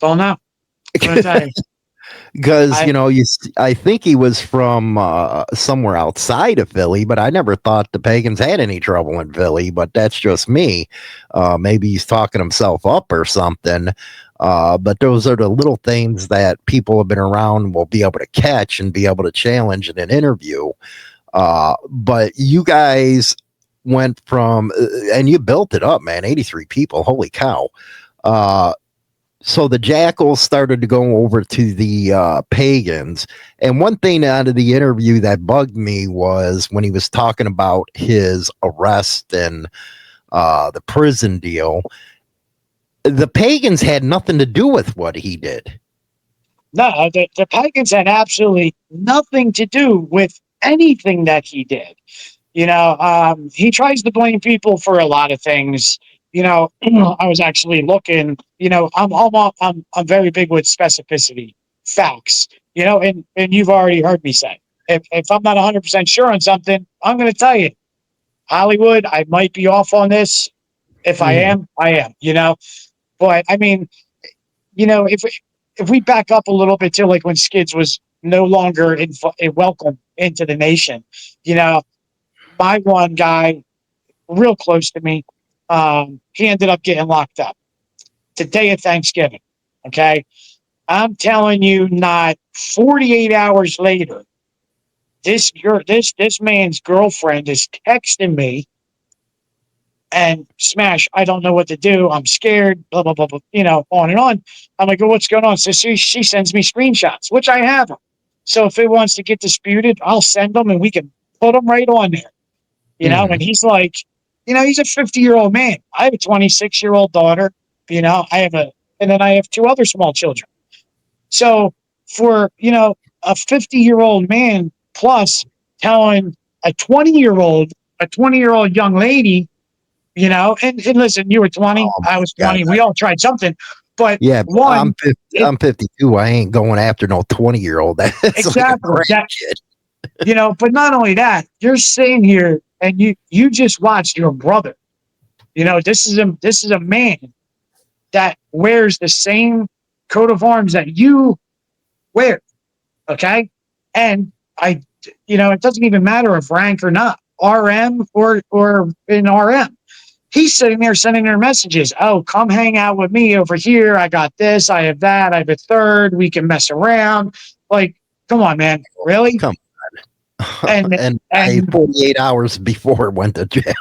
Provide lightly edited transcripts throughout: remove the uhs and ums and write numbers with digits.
Don't know. Because I think he was from somewhere outside of Philly, but I never thought the Pagans had any trouble in Philly. But that's just me. Maybe he's talking himself up or something. But those are the little things that people have been around will be able to catch and be able to challenge in an interview. But you guys went from, and you built it up, man. 83 people, holy cow. So the Jackals started to go over to the Pagans. And one thing out of the interview that bugged me was when he was talking about his arrest and the prison deal. The Pagans had nothing to do with what he did. No, the Pagans had absolutely nothing to do with anything that he did. He tries to blame people for a lot of things. I was actually looking. I'm very big with specificity, facts. And you've already heard me say, if I'm not 100% sure on something, I'm going to tell you. Hollywood, I might be off on this. If I am, I am. But I mean, if we back up a little bit to like when Skids was no longer welcome into the nation, my one guy, real close to me, he ended up getting locked up the day of Thanksgiving. Okay. I'm telling you, not 48 hours later, this man's girlfriend is texting me and Smash, I don't know what to do. I'm scared, blah, blah, blah, blah, on and on. I'm like, well, what's going on? So she sends me screenshots, which I have them. So if it wants to get disputed, I'll send them and we can put them right on there. And he's like, he's a 50-year-old man. I have a 26-year-old daughter. And then I have two other small children. So for, a 50-year-old man plus telling a 20-year-old young lady, and listen, you were 20, I was 20. We all tried something. But yeah, I'm 52. I ain't going after no 20-year-old. Exactly. But not only that, you're sitting here and you just watched your brother. This is a man that wears the same coat of arms that you wear. Okay. And it doesn't even matter if rank or not, RM or in RM. He's sitting there sending her messages. Oh, come hang out with me over here. I got this. I have that. I have a third. We can mess around. Like, come on, man. Really? Come on. And I 48 hours before went to jail.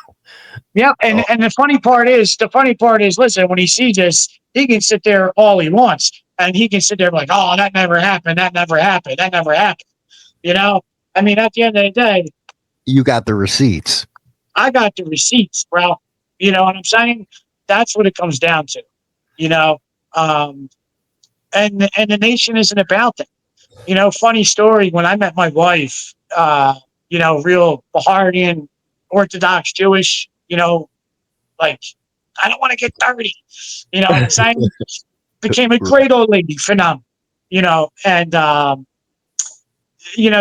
Yeah. And the funny part is, listen, when he sees this, he can sit there all he wants. And he can sit there like, oh, that never happened. That never happened. That never happened. I mean, at the end of the day, you got the receipts. I got the receipts, bro. You know what I'm saying? That's what it comes down to, and the nation isn't about that. Funny story. When I met my wife, real Baharian, Orthodox Jewish, like, I don't want to get dirty, what I'm saying? Became a great old lady for them, and,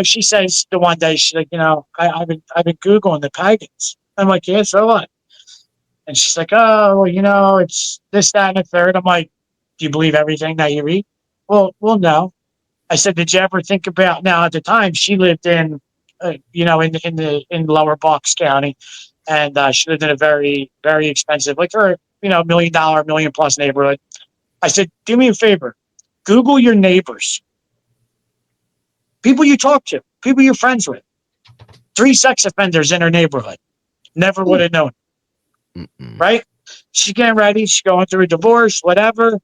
she says the one day, she's like, I've been Googling the Pagans. I'm like, yeah, so what? And she's like, oh, well, it's this, that, and the third. I'm like, do you believe everything that you read? Well, no. I said, did you ever think about, now at the time she lived in, in Lower Bucks County, and she lived in a very, very expensive, like her, $1 million, $1 million+ neighborhood. I said, do me a favor, Google your neighbors, people you talk to, people you're friends with. 3 sex offenders in her neighborhood. Never would have known. Right? She's getting ready. She's going through a divorce, whatever.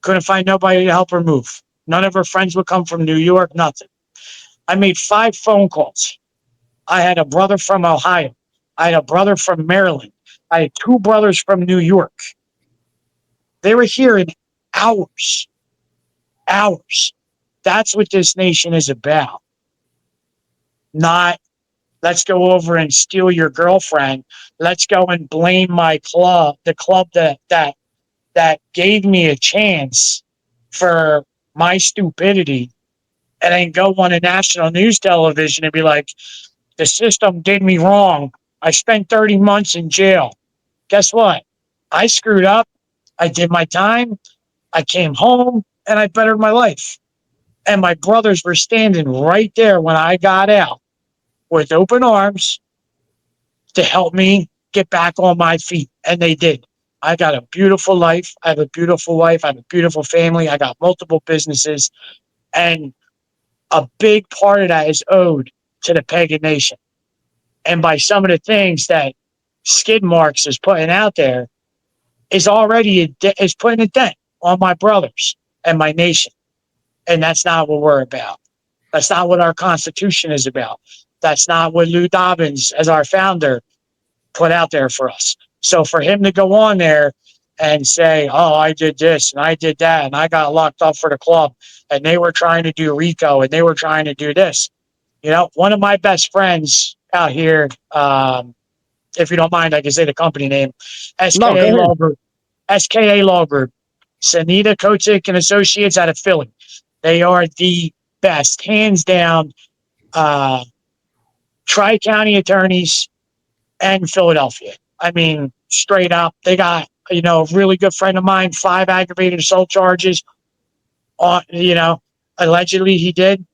Couldn't find nobody to help her move. None of her friends would come from New York, nothing. I made 5 phone calls. I had a brother from Ohio. I had a brother from Maryland. I had 2 brothers from New York. They were here in hours. Hours. That's what this nation is about. Not, let's go over and steal your girlfriend. Let's go and blame my club, the club that gave me a chance for my stupidity, and then go on a national news television and be like, the system did me wrong. I spent 30 months in jail. Guess what? I screwed up. I did my time. I came home and I bettered my life. And my brothers were standing right there when I got out with open arms to help me get back on my feet. And they did. I got a beautiful life. I have a beautiful wife. I have a beautiful family. I got multiple businesses. And a big part of that is owed to the Pagan Nation. And by some of the things that Skid Marks is putting out there is already is putting a dent on my brothers and my nation. And that's not what we're about. That's not what our Constitution is about. That's not what Lou Dobbins, as our founder, put out there for us. So for him to go on there and say, oh, I did this and I did that and I got locked up for the club and they were trying to do RICO and they were trying to do this. You know, one of my best friends out here, if you don't mind, I can say the company name, SKA Law Group, SKA Law Group, Sanita Kotick and Associates out of Philly. They are the best, hands down, tri-county attorneys in Philadelphia. I mean, straight up, they got, you know, a really good friend of mine, 5 aggravated assault charges on, you know, allegedly he did,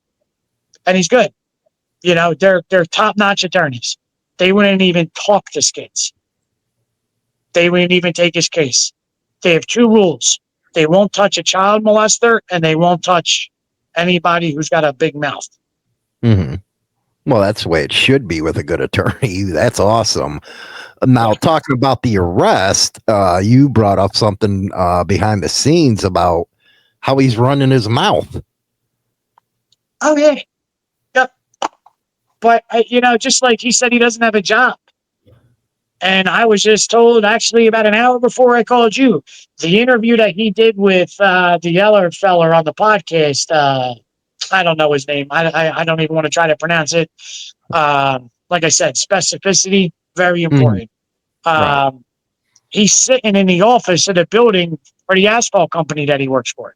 and he's good. You know, they're top-notch attorneys. They wouldn't even talk to Skids. They wouldn't even take his case. They have 2 rules. They won't touch a child molester, and they won't touch anybody who's got a big mouth. Mm-hmm. Well, that's the way it should be with a good attorney. That's awesome. Now, talking about the arrest, you brought up something behind the scenes about how he's running his mouth. Oh, yeah. Yep. But, you know, just like he said, he doesn't have a job. And I was just told, actually, about an hour before I called you, the interview that he did with the Yeller feller on the podcast, I don't know his name. I don't even want to try to pronounce it. Like I said, specificity, very important. Right. He's sitting in the office of the building for the asphalt company that he works for.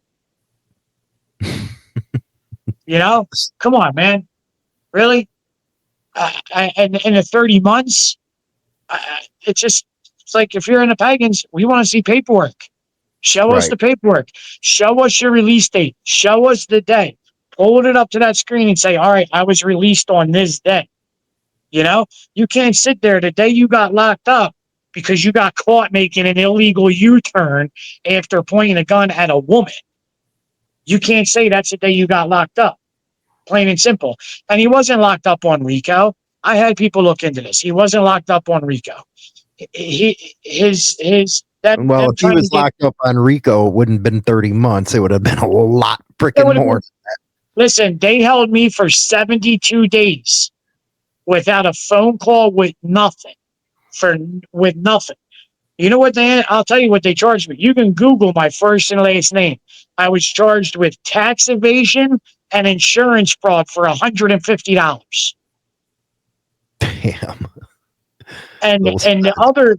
You know, come on, man. Really? And in the 30 months, it's like if you're in the Pagans, we want to see paperwork. Show us the paperwork. Show us your release date. Show us the day. Hold it up to that screen and say, all right, I was released on this day. You know, you can't sit there the day you got locked up because you got caught making an illegal U-turn after pointing a gun at a woman. You can't say that's the day you got locked up. Plain and simple. And he wasn't locked up on RICO. I had people look into this. He wasn't locked up on RICO. Well, if he was locked up on RICO, it wouldn't have been 30 months. It would have been a lot freaking more. Listen, they held me for 72 days without a phone call, with nothing. With nothing. You know what I'll tell you what they charged me. You can Google my first and last name. I was charged with tax evasion and insurance fraud for $150. Damn. And the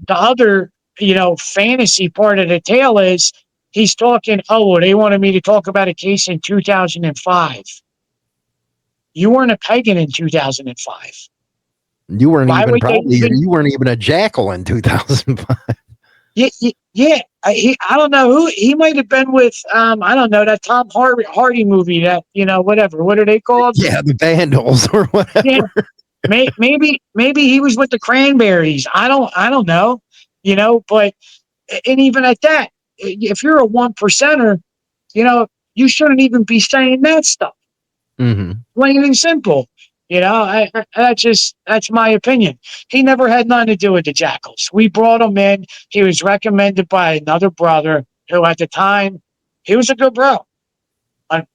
other, you know, fantasy part of the tale is he's talking, oh, well, they wanted me to talk about a case in 2005. You weren't a Pagan in 2005. You weren't you weren't even a Jackal in 2005. Yeah. I don't know who he might have been with. I don't know, that Tom Hardy movie, that, you know, whatever. What are they called? Yeah, the Vandals or whatever. Yeah. Maybe he was with the Cranberries. I don't know, you know, but, and even at that, if you're a 1%er, you know, you shouldn't even be saying that stuff. Mm-hmm. Plain and simple. You know, that's my opinion. He never had nothing to do with the Jackals. We brought him in. He was recommended by another brother who at the time, he was a good bro.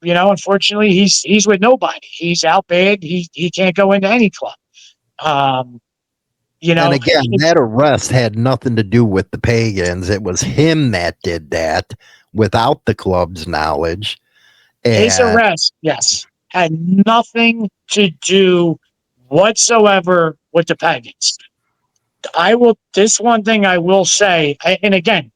You know, unfortunately, he's with nobody. He's out bad. He can't go into any club. You know, and again, that arrest had nothing to do with the Pagans. It was him that did that without the club's knowledge. And his arrest, yes, had nothing to do whatsoever with the Pagans. This one thing I will say, and again,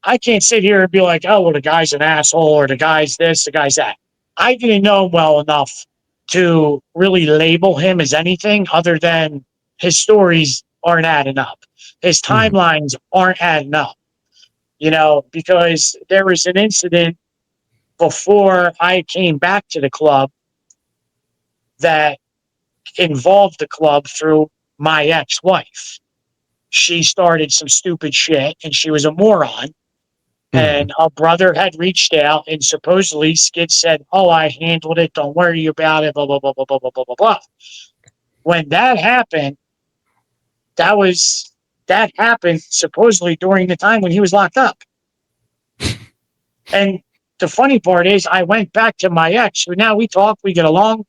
I can't sit here and be like, oh, well, the guy's an asshole, or the guy's this, the guy's that. I didn't know him well enough to really label him as anything other than his stories aren't adding up. His timelines aren't adding up. because there was an incident before I came back to the club that involved the club through my ex-wife. She started some stupid shit and she was a moron. And our brother had reached out and supposedly Skid said, "Oh, I handled it. Don't worry about it, blah, blah, blah, blah, blah, blah, blah, blah, blah." When that happened, that happened supposedly during the time when he was locked up. And the funny part is I went back to my ex, who now we talk, we get along.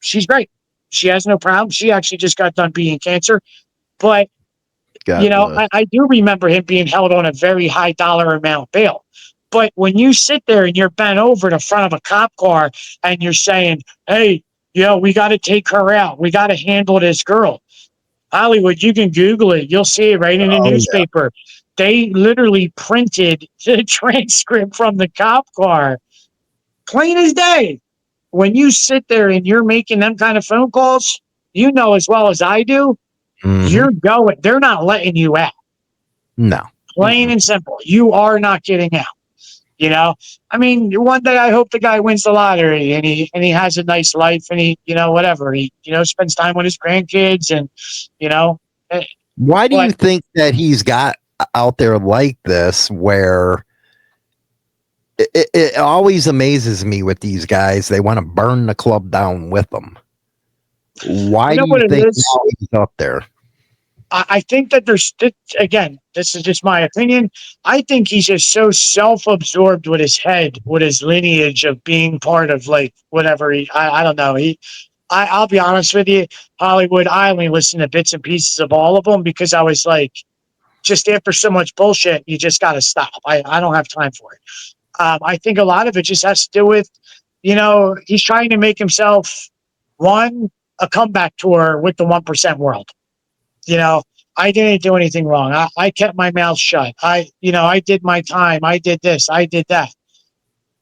She's great. She has no problem. She actually just got done beating cancer. But, I do remember him being held on a very high dollar amount bail. But when you sit there and you're bent over the front of a cop car and you're saying, "Hey, we got to take her out. We got to handle this girl." Hollywood, you can Google it. You'll see it right in the newspaper. Yeah. They literally printed the transcript from the cop car. Plain as day. When you sit there and you're making them kind of phone calls, as well as I do, you're going. They're not letting you out. No. Plain and simple. You are not getting out. One day I hope the guy wins the lottery and he has a nice life and he, whatever. He, spends time with his grandkids and, Why do you think that he's got out there like this where it always amazes me with these guys? They want to burn the club down with them. Why do you think he's up there? I think that again, this is just my opinion. I think he's just so self-absorbed with his head, with his lineage of being part of like whatever I don't know. I'll be honest with you, Hollywood, I only listened to bits and pieces of all of them because I was like, just after so much bullshit, you just got to stop. I don't have time for it. I think a lot of it just has to do with, he's trying to make himself, a comeback tour with the 1% world. I didn't do anything wrong. I kept my mouth shut. I did my time. I did this. I did that.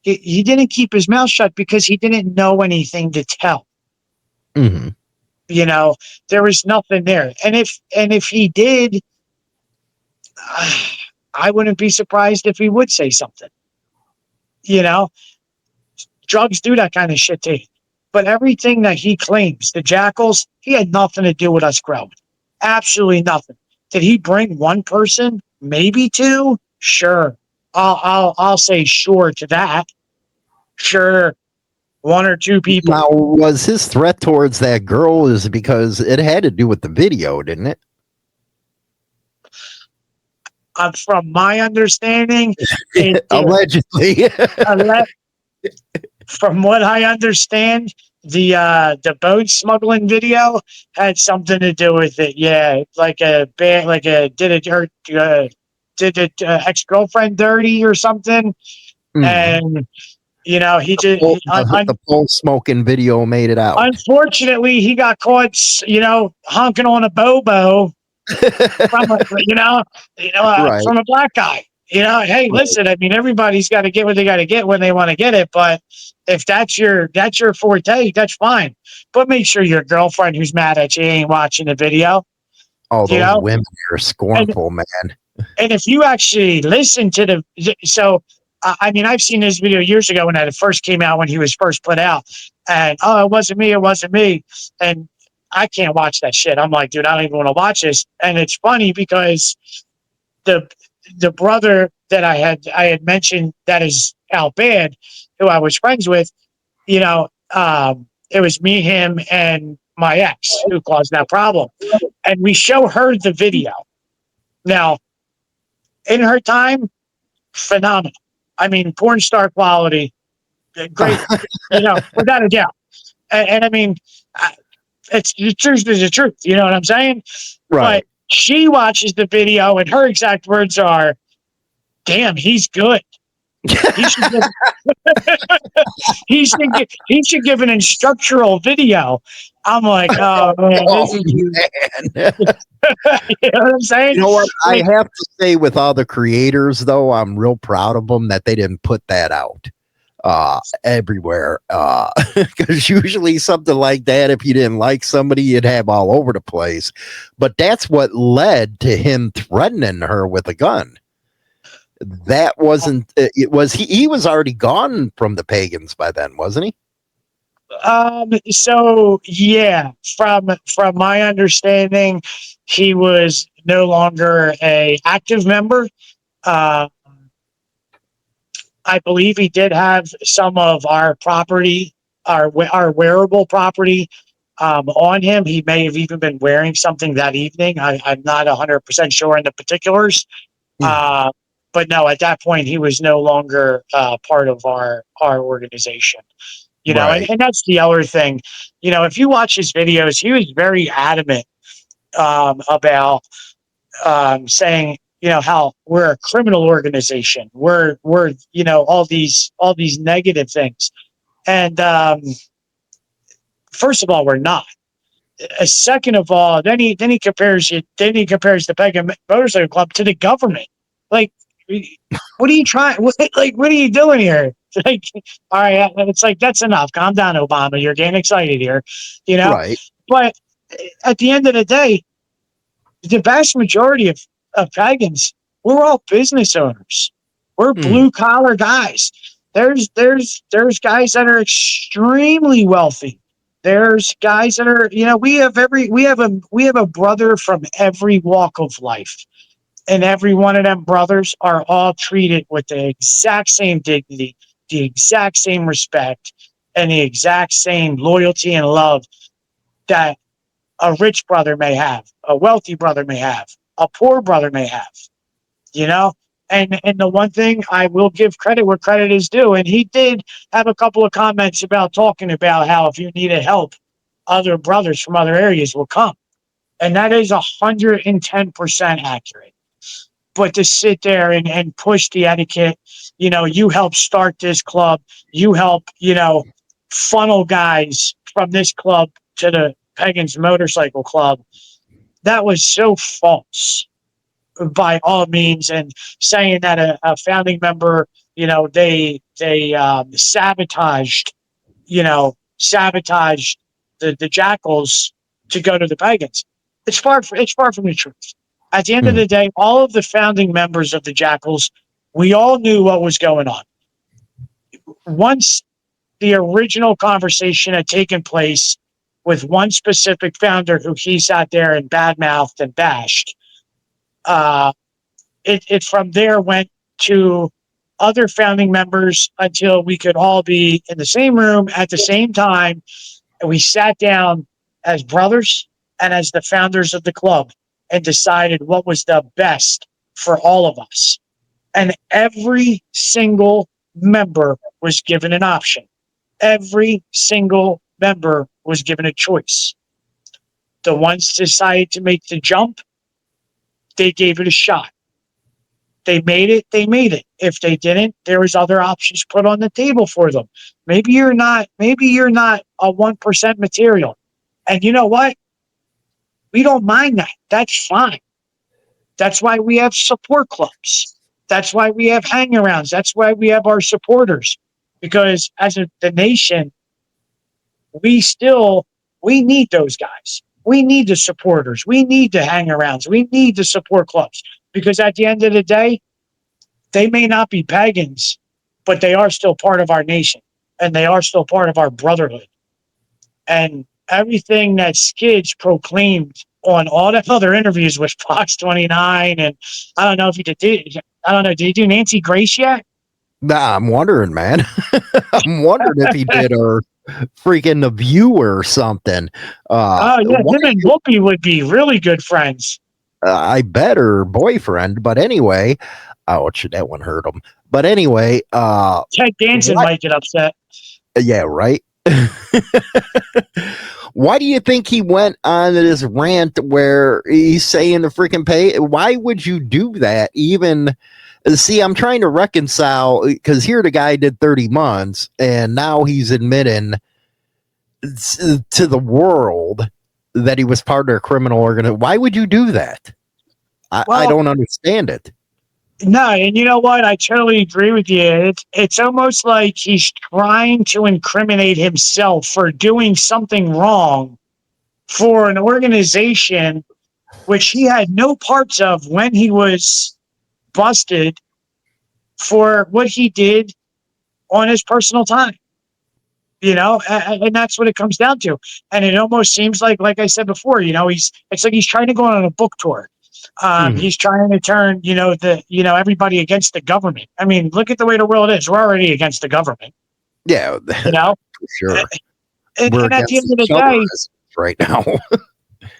He didn't keep his mouth shut because he didn't know anything to tell. There was nothing there. And if he did, I wouldn't be surprised if he would say something. Drugs do that kind of shit to you. But everything that he claims, the Jackals, he had nothing to do with us growing. Absolutely nothing. Did he bring one person? Maybe two? Sure. I'll say sure to that. Sure. One or two people. Now, was his threat towards that girl is because it had to do with the video, didn't it? From my understanding, allegedly. From what I understand, the boat smuggling video had something to do with it. Yeah, did a ex-girlfriend dirty or something, and he did. The pole smoking video made it out. Unfortunately, he got caught, honking on a bobo from from a black guy. Hey, listen, everybody's got to get what they got to get when they want to get it. But if that's your forte, that's fine. But make sure your girlfriend who's mad at you ain't watching the video. Oh, those women are scornful, man. And if you actually listen to I've seen this video years ago when it first came out, when he was first put out. And, it wasn't me. And I can't watch that shit. I'm like, dude, I don't even want to watch this. And it's funny because the brother that I had mentioned that is out bad, who I was friends with, it was me, him, and my ex who caused that problem. And we show her the video. Now, in her time, phenomenal. Porn star quality, great, without a doubt. And it's the truth is the truth. You know what I'm saying? Right. But she watches the video and her exact words are, "Damn, he's good. He should give, he should give an instructional video." I'm like, oh man, this is man. You know what I'm saying? You know what? I have to say, with all the creators, though, I'm real proud of them that they didn't put that out everywhere. Because usually something like that, if you didn't like somebody, you'd have all over the place. But that's what led to him threatening her with a gun. That wasn't it was he was already gone from the Pagans by then, wasn't he? So yeah, from my understanding, he was no longer a active member. Uh, I believe he did have some of our property, our wearable property, on him. He may have even been wearing something that evening. I'm not 100% sure in the particulars. Uh, but no, at that point, he was no longer part of our organization. You know, Right. and that's the other thing. You know, if you watch his videos, he was very adamant about saying, you know, how we're a criminal organization. We're you know, all these negative things. And first of all, we're not. Second of all, then he compares the Pagan Motorcycle Club to the government. Like, what are you trying? What are you doing here? Like, all right, it's like, that's enough. Calm down, Obama. You're getting excited here, you know. Right. But at the end of the day, the vast majority of Pagans, we're all business owners. We're blue collar guys. There's guys that are extremely wealthy. There's guys that are, you know, we have a brother from every walk of life. And every one of them brothers are all treated with the exact same dignity, the exact same respect, and the exact same loyalty and love that a rich brother may have, a wealthy brother may have, a poor brother may have, you know? And the one thing I will give credit where credit is due, and he did have a couple of comments about talking about how if you needed help, other brothers from other areas will come. And that is 110% accurate. But to sit there and push the etiquette, you know, you help start this club, you help, you know, funnel guys from this club to the Pagans Motorcycle Club, that was so false by all means. And saying that a founding member, you know, they sabotaged the Jackals to go to the Pagans. It's far from the truth. At the end of the day, all of the founding members of the Jackals, we all knew what was going on. Once the original conversation had taken place with one specific founder who he sat there and badmouthed and bashed, it from there went to other founding members until we could all be in the same room at the same time. And we sat down as brothers and as the founders of the club and decided what was the best for all of us. And every single member was given an option. Every single member was given a choice. The ones decided to make the jump, they gave it a shot. They made it. If they didn't, there was other options put on the table for them. Maybe you're not a 1% material. And you know what? We don't mind that. That's fine. That's why we have support clubs. That's why we have hangarounds. That's why we have our supporters. Because as the nation, we need those guys. We need the supporters. We need the hangarounds. We need the support clubs. Because at the end of the day, they may not be pagans, but they are still part of our nation. And they are still part of our brotherhood. And everything that Skids proclaimed on all the other interviews with Fox 29, and I don't know if he did. I don't know. Did he do Nancy Grace yet? Nah, I'm wondering, man. I'm wondering if he did, or freaking The View or something. Oh yeah, him and Whoopi would be really good friends. I bet her boyfriend, but anyway, ouch, that one hurt him. But anyway, Ted Danson might get upset. Yeah, right. Why do you think he went on this rant where he's saying the freaking pay? Why would you do that? Even see, I'm trying to reconcile, because here the guy did 30 months and now he's admitting to the world that he was part of a criminal organization. Why would you do that? I don't understand it. No, and you know what? I totally agree with you. It's almost like he's trying to incriminate himself for doing something wrong for an organization which he had no parts of when he was busted for what he did on his personal time. And that's what it comes down to. And it almost seems like I said before, it's like he's trying to go on a book tour. He's trying to turn, everybody against the government. I mean, look at the way the world is. We're already against the government. Yeah, for sure. And at the end of the day, right now.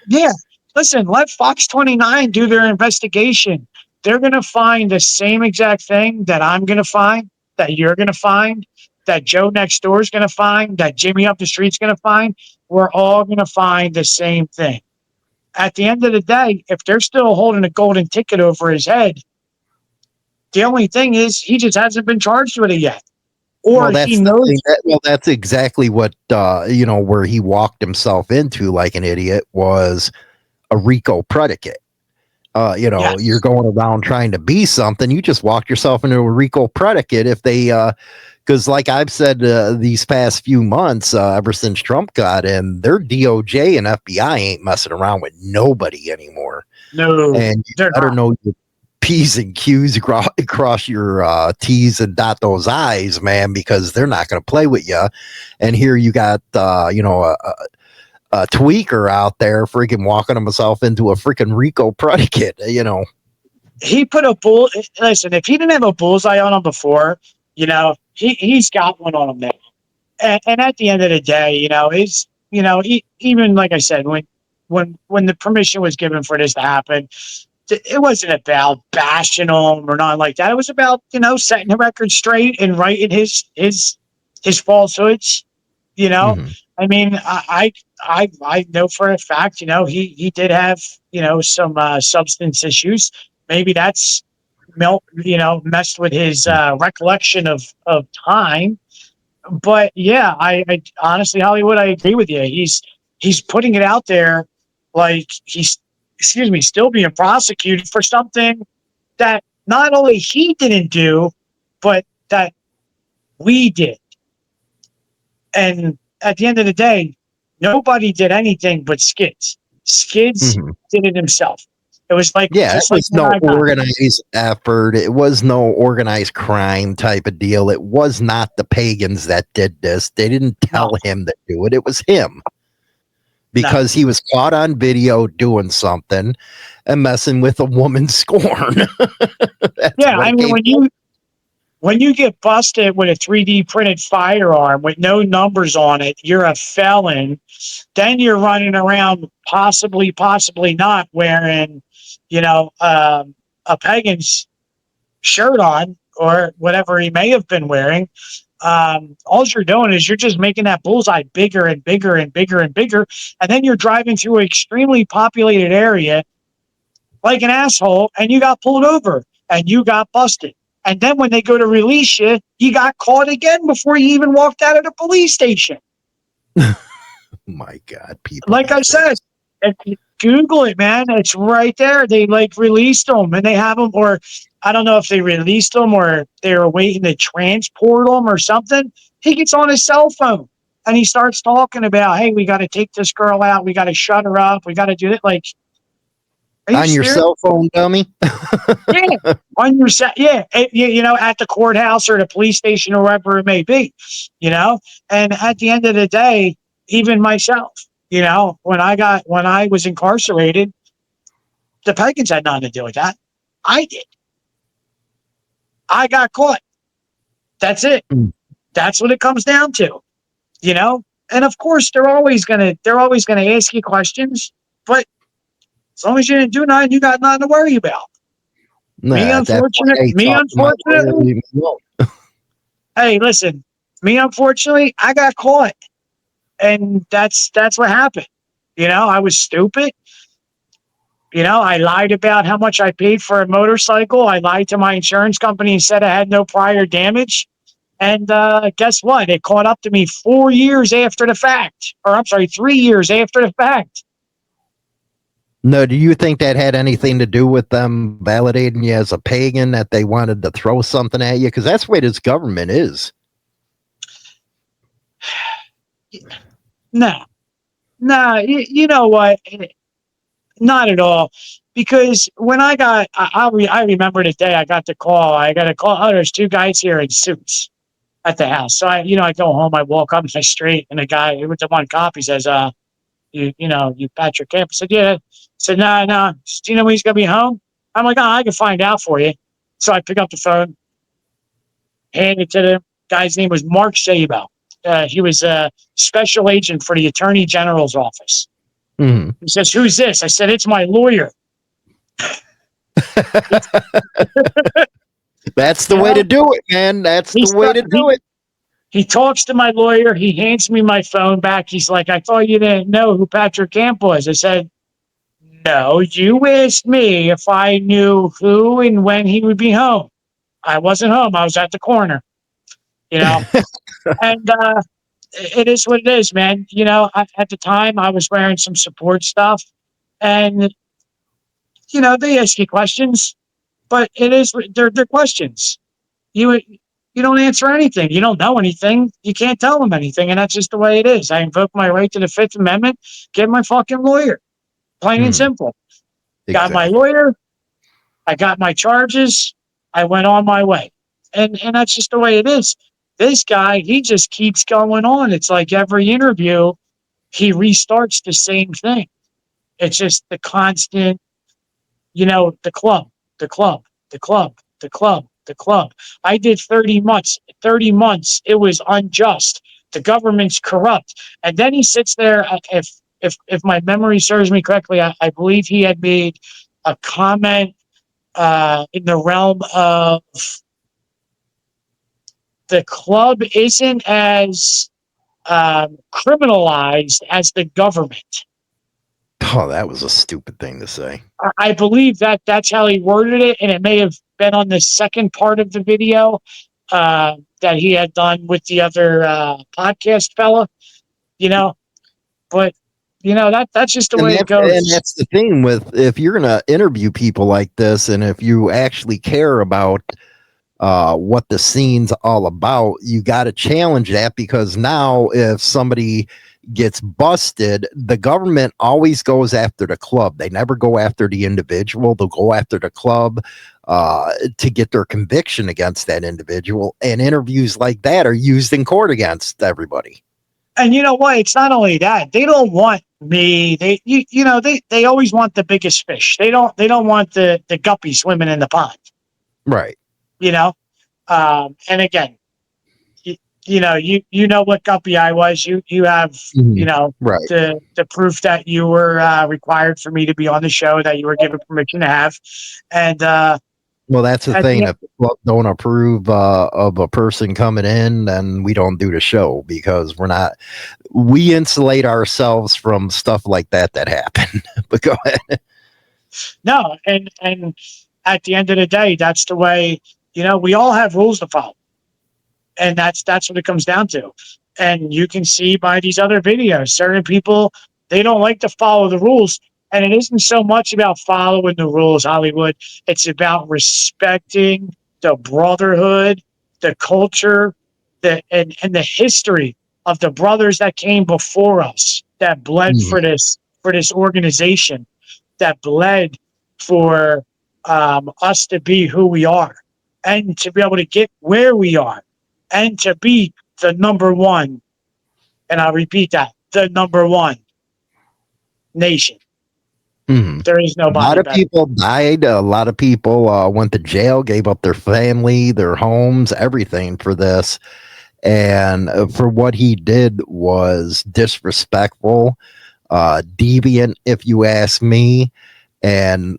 yeah, listen, let Fox 29 do their investigation. They're going to find the same exact thing that I'm going to find, that you're going to find, that Joe next door is going to find, that Jimmy up the street's going to find. We're all going to find the same thing. At the end of the day, if they're still holding a golden ticket over his head, the only thing is he just hasn't been charged with it yet. Or he knows. That's exactly what, where he walked himself into like an idiot was a RICO predicate. Yes. You're going around trying to be something. You just walked yourself into a RICO predicate if they, because like I've said these past few months, ever since Trump got in, their DOJ and FBI ain't messing around with nobody anymore. No, and you better know your P's and Q's, cross your T's and dot those I's, man, because they're not going to play with you. And here you got, a tweaker out there freaking walking himself into a freaking RICO predicate, He put listen, if he didn't have a bullseye on him before, he's got one on him now. And at the end of the day, even like I said, when the permission was given for this to happen, it wasn't about bashing him or not like that. It was about, setting the record straight and righting his falsehoods, Mm-hmm. I mean, I know for a fact, he did have, some substance issues. Maybe that's messed with his recollection of time. But yeah, I honestly, Hollywood, I agree with you. He's putting it out there like he's, still being prosecuted for something that not only he didn't do, but that we did. And at the end of the day, nobody did anything but Skids. Skids did it himself. It was like, it was no organized effort. It was no organized crime type of deal. It was not the Pagans that did this. They didn't tell him to do it. It was him. Because he was caught on video doing something and messing with a woman's scorn. Yeah, I mean, when you get busted with a 3D printed firearm with no numbers on it, you're a felon. Then you're running around possibly not wearing, a Pagan's shirt on or whatever he may have been wearing. All you're doing is you're just making that bullseye bigger and bigger and bigger and bigger. And then you're driving through an extremely populated area like an asshole and you got pulled over and you got busted. And then when they go to release you, you got caught again before you even walked out of the police station. My God, people. Like I said, Google it, man. It's right there. They released them and they have them, or I don't know if they released them or they were waiting to transport them or something. He gets on his cell phone and he starts talking about, hey, we got to take this girl out. We got to shut her up. We got to do it. Like, on your cell phone, dummy? Yeah, on your yeah, at the courthouse or the police station or wherever it may be, and at the end of the day, even myself, when I was incarcerated, the Pagans had nothing to do with that. I did. I got caught. That's it. That's what it comes down to, and of course they're always gonna ask you questions, but as long as you didn't do nothing, you got nothing to worry about. Me, unfortunately. Hey, listen, me, unfortunately, I got caught. And that's what happened. I was stupid. I lied about how much I paid for a motorcycle. I lied to my insurance company and said I had no prior damage. And guess what? It caught up to me 4 years after the fact. Or I'm sorry, 3 years after the fact. No, do you think that had anything to do with them validating you as a pagan, that they wanted to throw something at you? Because that's the way this government is. No, you know what? Not at all. because when I remember the day I got the call. I got a call. Oh, there's two guys here in suits at the house. So I go home. I walk up my street, and the guy with the one cop, he says, you Patrick Camp. I said, yeah. I said, no. Do you know when he's gonna be home? I'm like, oh, I can find out for you. So I pick up the phone, hand it to the guy's name was Mark Sabo. He was a special agent for the Attorney General's office. Mm-hmm. He says, who's this? I said, it's my lawyer. That's the way to do it, man. That's the way to do it. He talks to my lawyer. He hands me my phone back. He's like, I thought you didn't know who Patrick Camp was. I said, no, you asked me if I knew who and when he would be home. I wasn't home. I was at the corner, and it is what it is, man. At the time I was wearing some support stuff, and, they ask you questions, but they're questions. You don't answer anything. You don't know anything. You can't tell them anything. And that's just the way it is. I invoke my right to the Fifth Amendment, get my fucking lawyer. Plain and simple. Exactly. Got my lawyer. I got my charges. I went on my way. And that's just the way it is. This guy, he just keeps going on. It's like every interview, he restarts the same thing. It's just the constant, the club. I did 30 months. 30 months. It was unjust. The government's corrupt. And then he sits there. If my memory serves me correctly, I believe he had made a comment in the realm of the club isn't as criminalized as the government. Oh, that was a stupid thing to say. I believe that's how he worded it, and it may have been on the second part of the video that he had done with the other podcast fella, But that's just the way it goes. And that's the thing with, if you're going to interview people like this, and if you actually care about what the scene's all about, you got to challenge that, because now if somebody gets busted, the government always goes after the club. They never go after the individual. They'll go after the club to get their conviction against that individual. And interviews like that are used in court against everybody. And you know what? It's not only that. They don't want me. They always want the biggest fish. They don't want the guppy swimming in the pond. Right. And again, you know what guppy I was. You have right. the proof that you were required for me to be on the show, that you were given permission to have. And well, that's the thing. If people don't approve of a person coming in, then we don't do the show, because we insulate ourselves from stuff like that happen. But go ahead. No, and at the end of the day, that's the way, we all have rules to follow. And that's what it comes down to. And you can see by these other videos, certain people, they don't like to follow the rules. And it isn't so much about following the rules, Hollywood. It's about respecting the brotherhood, the culture, and the history of the brothers that came before us, that bled for this organization, that bled for us to be who we are, and to be able to get where we are, and to be the number one. And I'll repeat that, the number one nation. Mm-hmm. There is nobody. A lot of people died. A lot of people went to jail, gave up their family, their homes, everything for this. And for what he did was disrespectful, deviant, if you ask me, and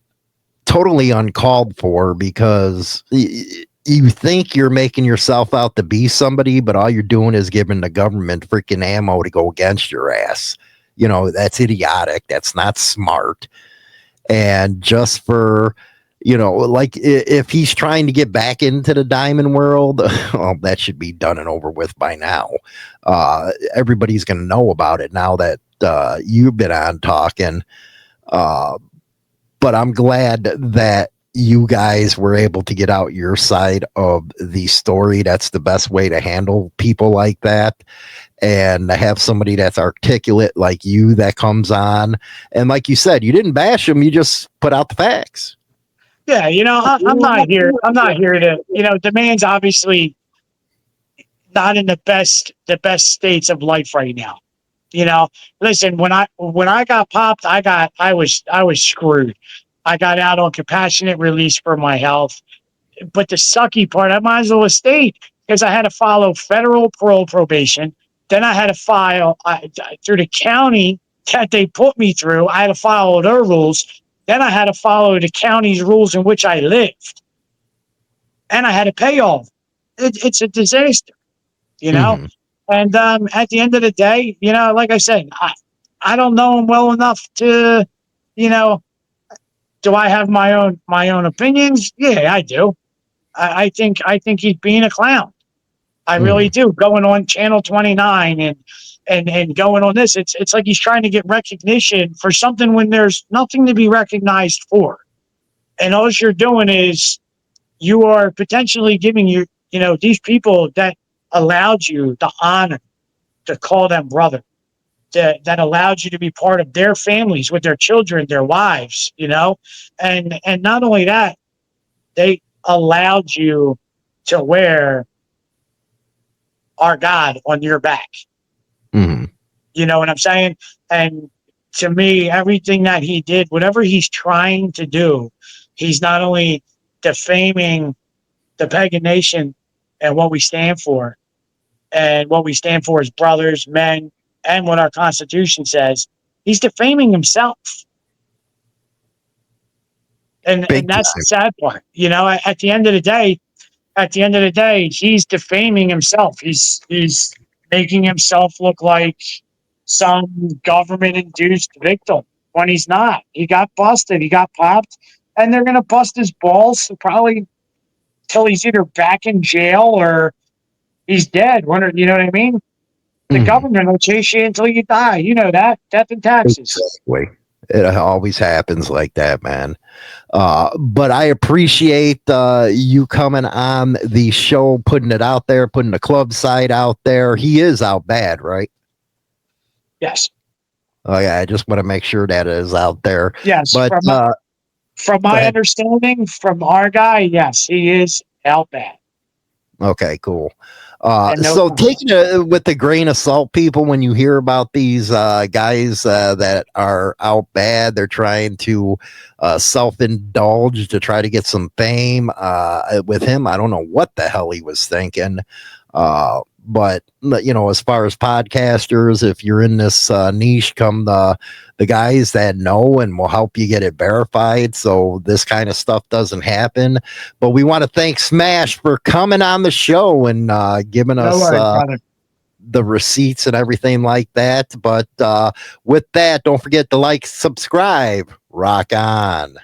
totally uncalled for, because you think you're making yourself out to be somebody, but all you're doing is giving the government freaking ammo to go against your ass. That's idiotic. That's not smart. And just for, like, if he's trying to get back into the diamond world, well, that should be done and over with by now. Everybody's going to know about it now that you've been on talking. But I'm glad that you guys were able to get out your side of the story. That's the best way to handle people like that. And to have somebody that's articulate like you that comes on. And like you said, you didn't bash them. You just put out the facts. Yeah. I'm not here. I'm not here to, the man's obviously not in the best states of life right now. Listen, when I got popped, I was screwed. I got out on compassionate release for my health. But the sucky part, I might as well have stayed because I had to follow federal parole probation. Then I had to file through the county that they put me through. I had to follow their rules. Then I had to follow the county's rules in which I lived. And I had to pay all. It's a disaster, Mhm. And at the end of the day, like I said, I don't know him well enough to, do I have my own opinions? Yeah, I do. I think he's being a clown. I really do. Going on Channel 29 and going on this, it's like he's trying to get recognition for something when there's nothing to be recognized for. And all you're doing is you are potentially giving these people that allowed you the honor to call them brother, that allowed you to be part of their families with their children, their wives, and not only that, they allowed you to wear our God on your back. Mm-hmm. You know what I'm saying? And to me, everything that he did, whatever he's trying to do, he's not only defaming the Pagan Nation and what we stand for, and what we stand for as brothers, men, and what our Constitution says, he's defaming himself. And that's the sad part. At the end of the day, he's defaming himself. He's making himself look like some government-induced victim when he's not. He got busted. He got popped. And they're going to bust his balls probably till he's either back in jail or he's dead. You know what I mean? The government will chase you until you die. You know that. Death and taxes. Exactly. It always happens like that, man. But I appreciate you coming on the show, putting it out there, putting the club side out there. He is out bad, right? Yes. Oh, yeah. I just want to make sure that it is out there. Yes. But from my understanding, from our guy, yes, he is out bad. Okay, cool. So taking it with a grain of salt, people, when you hear about these guys that are out bad, they're trying to self-indulge to try to get some fame. With him, I don't know what the hell he was thinking. But as far as podcasters, if you're in this niche, come the guys that know and will help you get it verified so this kind of stuff doesn't happen. But we want to thank Smash for coming on the show and giving us the receipts and everything like that. But with that, don't forget to like, subscribe, rock on.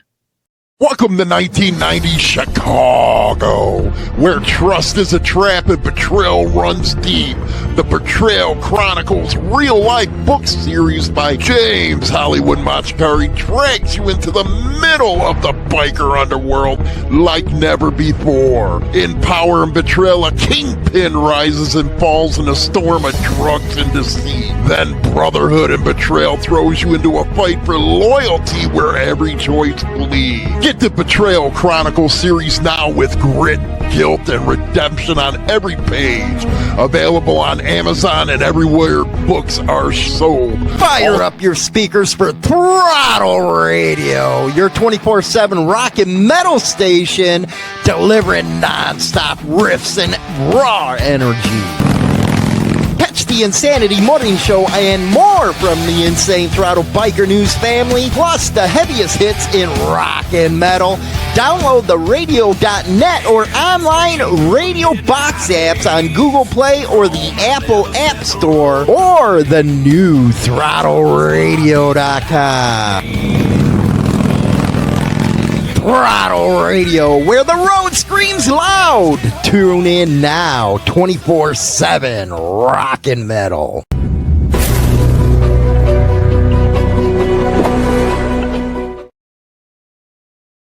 Welcome to 1990 Chicago, where trust is a trap and betrayal runs deep. The Betrayal Chronicles real-life book series by James Hollywood Machikari drags you into the middle of the biker underworld like never before. In Power and Betrayal, a kingpin rises and falls in a storm of drugs and deceit. Then Brotherhood and Betrayal throws you into a fight for loyalty where every choice bleeds. Get the Betrayal Chronicles series now with grit, guilt, and redemption on every page. Available on Amazon and everywhere books are sold. Fire up your speakers for Throttle Radio, your 24/7 rock and metal station, delivering non-stop riffs and raw energy. Catch the Insanity Morning Show and more from the Insane Throttle Biker News family, plus the heaviest hits in rock and metal. Download the radio.net or online radio box apps on Google Play or the Apple App Store, or the new throttleradio.com. Throttle Radio, where the road screams loud. Tune in now, 24/7 rock and metal.